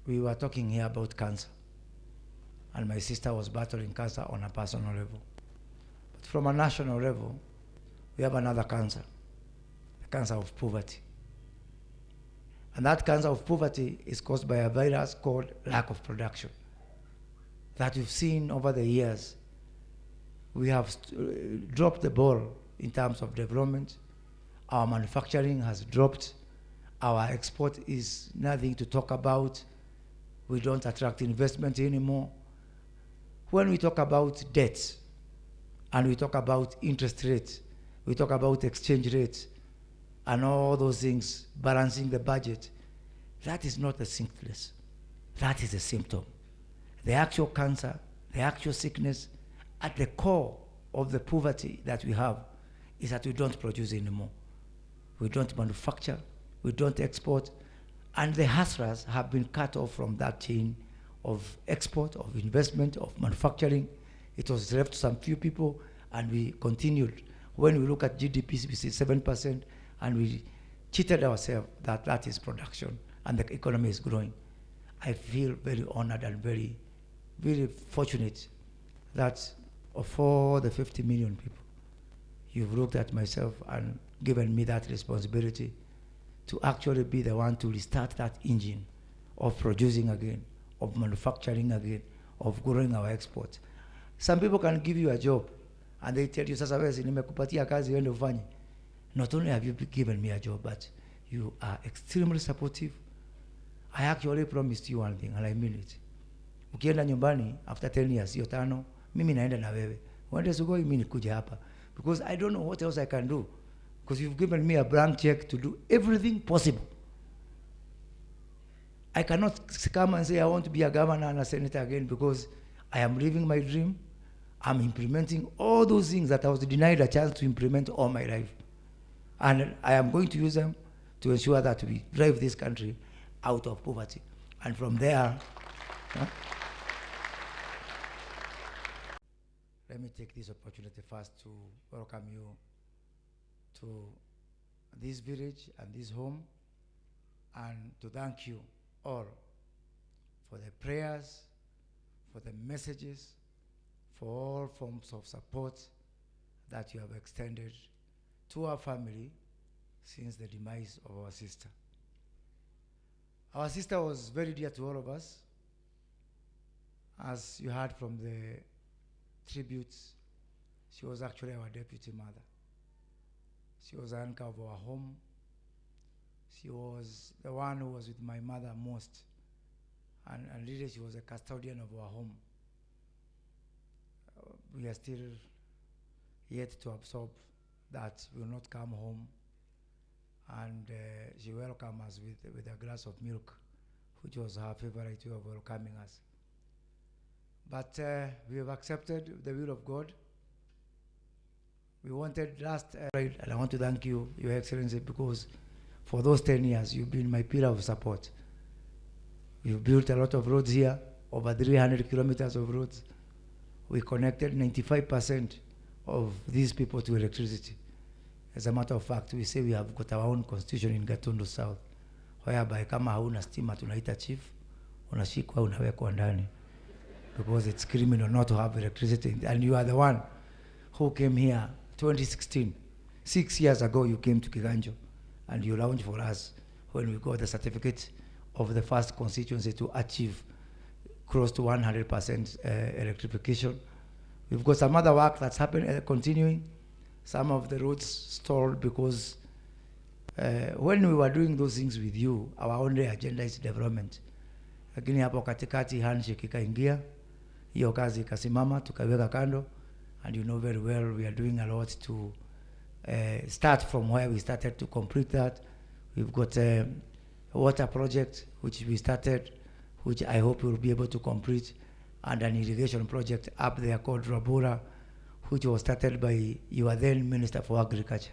we were talking here about cancer, and my sister was battling cancer on a personal level. But from a national level, we have another cancer, the cancer of poverty. And that cancer of poverty is caused by a virus called lack of production that we've seen over the years. We have dropped the ball in terms of development. Our manufacturing has dropped. Our export is nothing to talk about. We don't attract investment anymore. When we talk about debt and we talk about interest rates, we talk about exchange rates and all those things, balancing the budget, that is not a sickness. That is a symptom. The actual cancer, the actual sickness, at the core of the poverty that we have is that we don't produce anymore. We don't manufacture, we don't export, and the hustlers have been cut off from that chain of export, of investment, of manufacturing. It was left to some few people, and we continued. When we look at GDP, we see 7%, and we cheated ourselves that that is production, and the economy is growing. I feel very honored and very, very fortunate that of all the 50 million people, you've looked at myself and given me that responsibility to actually be the one to restart that engine of producing again, of manufacturing again, of growing our exports. Some people can give you a job and they tell you, sasa wewe nimekupatia kazi uende ufanye. Not only have you given me a job, but you are extremely supportive. I actually promised you one thing, and I mean it. Ukienda nyumbani after 10 years, hiyo 5, mimi naenda na wewe. Uende Sugoi, mimi nikuje hapa. Because I don't know what else I can do. Because you've given me a blank check to do everything possible. I cannot come and say I want to be a governor and a senator again, because I am living my dream. I'm implementing all those things that I was denied a chance to implement all my life. And I am going to use them to ensure that we drive this country out of poverty. And from there, let me take this opportunity first to welcome you to this village and this home, and to thank you all for the prayers, for the messages, for all forms of support that you have extended to our family since the demise of our sister. Our sister was very dear to all of us. As you heard from the tributes, she was actually our deputy mother. She was the anchor of our home. She was the one who was with my mother most. And really she was a custodian of our home. We are still yet to absorb that we will not come home. And she welcomed us with a glass of milk, which was her favorite way of welcoming us. But we have accepted the will of God. We wanted last, and I want to thank you, Your Excellency, because for those 10 years, you've been my pillar of support. You've built a lot of roads here, over 300 kilometers of roads. We connected 95% of these people to electricity. As a matter of fact, we say we have got our own constitution in Gatundu South, whereby kama hauna stima tunaita chief, unashikwa unawekwa ndani, because it's criminal not to have electricity. And you are the one who came here 2016. 6 years ago you came to Kiganjo and you launched for us when we got the certificate of the first constituency to achieve close to 100% electrification. We've got some other work that's happening, continuing. Some of the roads stalled because when we were doing those things with you, our only agenda is development. Lakini hapo katikati handshake ikaingia, hiyo kazi ikasimama, tukaweka kando, and you know very well we are doing a lot to start from where we started to complete that. We've got a water project which we started, which I hope we'll be able to complete, and an irrigation project up there called Rabura, which was started by your then Minister for Agriculture.